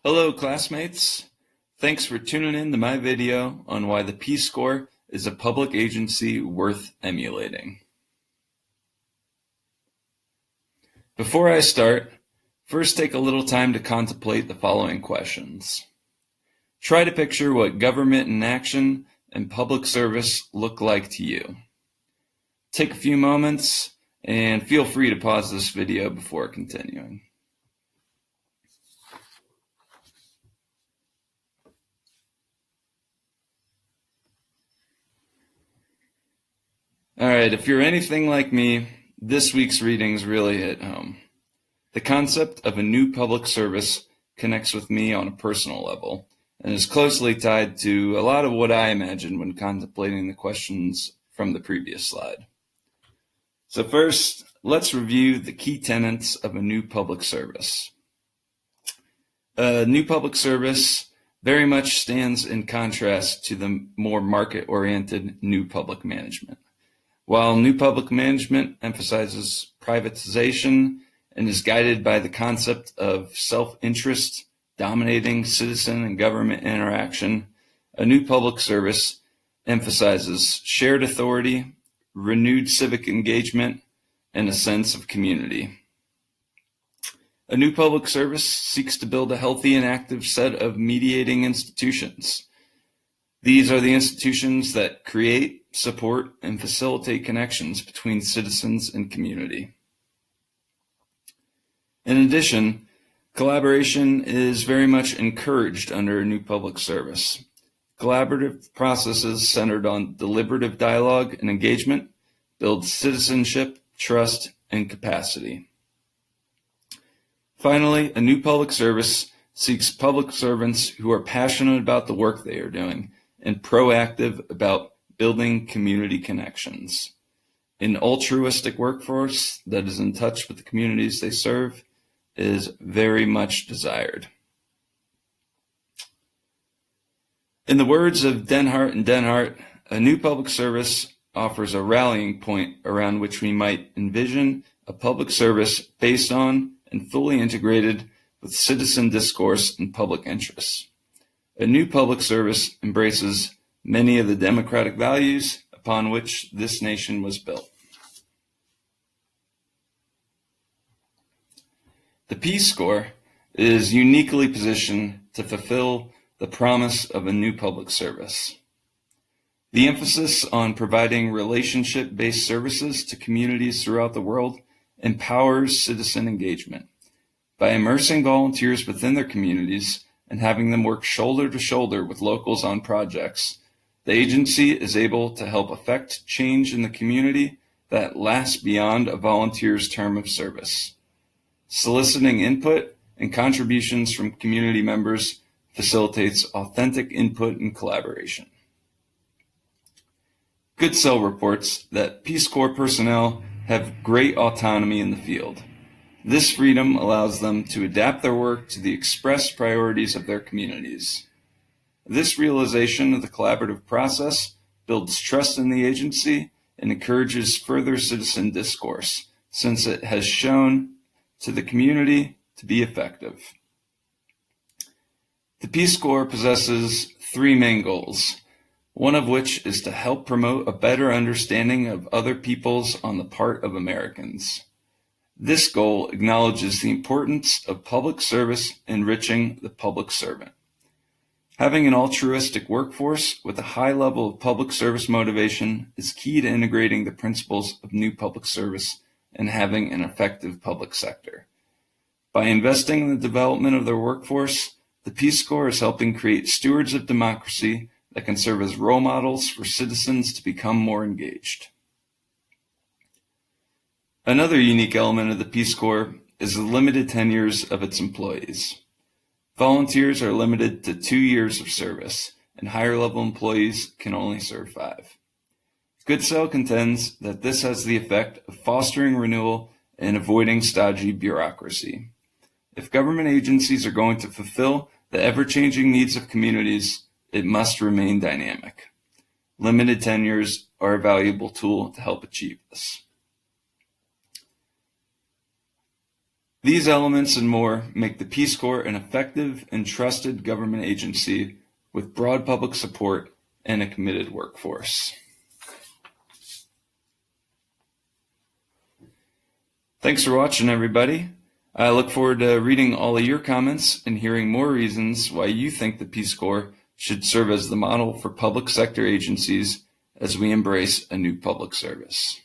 Hello, classmates. Thanks for tuning in to my video on why the Peace Corps is a public agency worth emulating. Before I start, first take a little time to contemplate the following questions. Try to picture what government in action and public service look like to you. Take a few moments and feel free to pause this video before continuing. All right, if you're anything like me, this week's readings really hit home. The concept of a new public service connects with me on a personal level and is closely tied to a lot of what I imagined when contemplating the questions from the previous slide. So first, let's review the key tenets of a new public service. A new public service very much stands in contrast to the more market-oriented new public management. While new public management emphasizes privatization and is guided by the concept of self-interest dominating citizen and government interaction, a new public service emphasizes shared authority, renewed civic engagement, and a sense of community. A new public service seeks to build a healthy and active set of mediating institutions. These are the institutions that create, support, and facilitate connections between citizens and community. In addition, collaboration is very much encouraged under a new public service. Collaborative processes centered on deliberative dialogue and engagement build citizenship, trust, and capacity. Finally, a new public service seeks public servants who are passionate about the work they are doing and proactive about building community connections. An altruistic workforce that is in touch with the communities they serve is very much desired. In the words of Denhart and Denhart, a new public service offers a rallying point around which we might envision a public service based on and fully integrated with citizen discourse and public interests. A new public service embraces many of the democratic values upon which this nation was built. The Peace Corps is uniquely positioned to fulfill the promise of a new public service. The emphasis on providing relationship-based services to communities throughout the world empowers citizen engagement. By immersing volunteers within their communities and having them work shoulder to shoulder with locals on projects, the agency is able to help affect change in the community that lasts beyond a volunteer's term of service. Soliciting input and contributions from community members facilitates authentic input and collaboration. Goodsell reports that Peace Corps personnel have great autonomy in the field. This freedom allows them to adapt their work to the expressed priorities of their communities. This realization of the collaborative process builds trust in the agency and encourages further citizen discourse, since it has shown to the community to be effective. The Peace Corps possesses three main goals, one of which is to help promote a better understanding of other peoples on the part of Americans. This goal acknowledges the importance of public service enriching the public servant. Having an altruistic workforce with a high level of public service motivation is key to integrating the principles of new public service and having an effective public sector. By investing in the development of their workforce, the Peace Corps is helping create stewards of democracy that can serve as role models for citizens to become more engaged. Another unique element of the Peace Corps is the limited tenures of its employees. Volunteers are limited to 2 years of service, and higher-level employees can only serve 5. Goodsell contends that this has the effect of fostering renewal and avoiding stodgy bureaucracy. If government agencies are going to fulfill the ever-changing needs of communities, it must remain dynamic. Limited tenures are a valuable tool to help achieve this. These elements and more make the Peace Corps an effective and trusted government agency with broad public support and a committed workforce. Thanks for watching, everybody. I look forward to reading all of your comments and hearing more reasons why you think the Peace Corps should serve as the model for public sector agencies as we embrace a new public service.